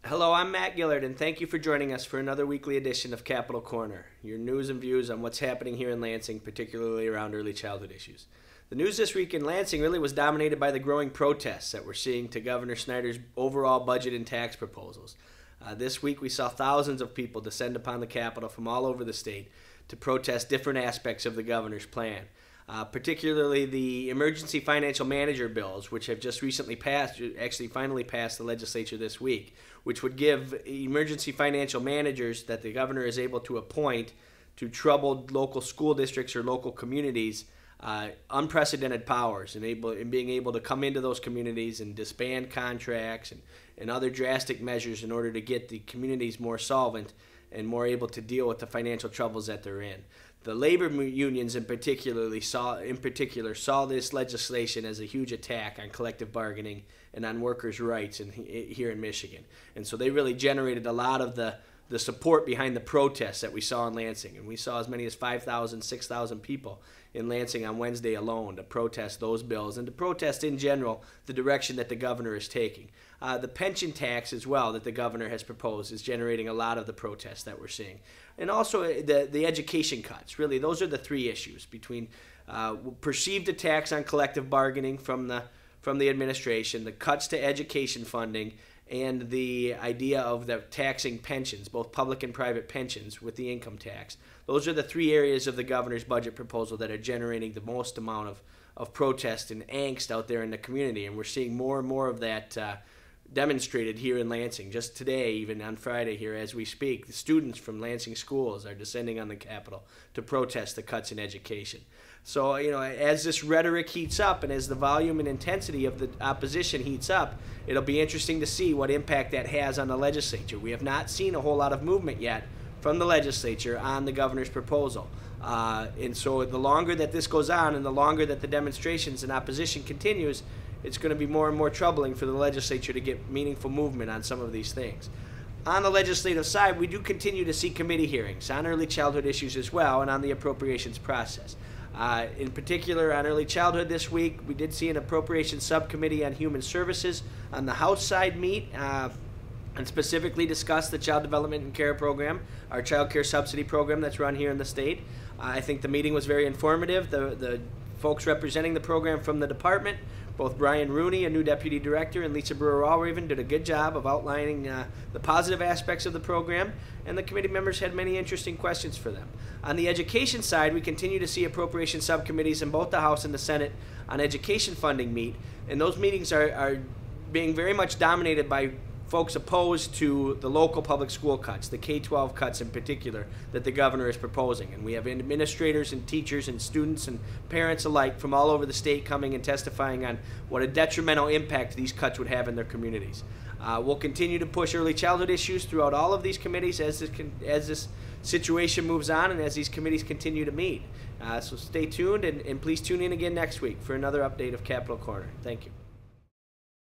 Hello, I'm Matt Gillard, and thank you for joining us for another weekly edition of Capital Corner, your news and views on what's happening here in Lansing, particularly around early childhood issues. The news this week in Lansing really was dominated by the growing protests that we're seeing to Governor Snyder's overall budget and tax proposals. This week we saw thousands of people descend upon the Capitol from all over the state to protest different aspects of the governor's plan. Particularly the emergency financial manager bills, which have just recently passed, actually finally passed the legislature this week, which would give emergency financial managers that the governor is able to appoint to troubled local school districts or local communities unprecedented powers and being able to come into those communities and disband contracts and other drastic measures in order to get the communities more solvent and more able to deal with the financial troubles that they're in. The labor unions in particular saw this legislation as a huge attack on collective bargaining and on workers' rights here in Michigan. And so they really generated a lot of the support behind the protests that we saw in Lansing. And we saw as many as 5,000, 6,000 people in Lansing on Wednesday alone to protest those bills and to protest in general the direction that the governor is taking. The pension tax as well that the governor has proposed is generating a lot of the protests that we're seeing. And also the education cuts. Really, those are the three issues between perceived attacks on collective bargaining from the administration, the cuts to education funding, and the idea of the taxing pensions, both public and private pensions, with the income tax. Those are the three areas of the governor's budget proposal that are generating the most amount of protest and angst out there in the community. And we're seeing more and more of that demonstrated here in Lansing. Just today, even on Friday here as we speak, the students from Lansing schools are descending on the Capitol to protest the cuts in education. So, as this rhetoric heats up and as the volume and intensity of the opposition heats up, it'll be interesting to see what impact that has on the legislature. We have not seen a whole lot of movement yet from the legislature on the governor's proposal. And so the longer that this goes on and the longer that the demonstrations and opposition continues, it's going to be more and more troubling for the legislature to get meaningful movement on some of these things. On the legislative side, we do continue to see committee hearings on early childhood issues as well and on the appropriations process. In particular, on early childhood this week, we did see an appropriations subcommittee on human services on the House side meet and specifically discuss the Child Development and Care Program, our child care subsidy program that's run here in the state. I think the meeting was very informative. The folks representing the program from the department, both Brian Rooney, a new deputy director, and Lisa Brewer-Allraven did a good job of outlining the positive aspects of the program, and the committee members had many interesting questions for them. On the education side, we continue to see appropriation subcommittees in both the House and the Senate on education funding meet, and those meetings are being very much dominated by folks opposed to the local public school cuts, the K-12 cuts in particular that the governor is proposing. And we have administrators and teachers and students and parents alike from all over the state coming and testifying on what a detrimental impact these cuts would have in their communities. We'll continue to push early childhood issues throughout all of these committees as this situation moves on and as these committees continue to meet. So stay tuned and please tune in again next week for another update of Capitol Corner. Thank you.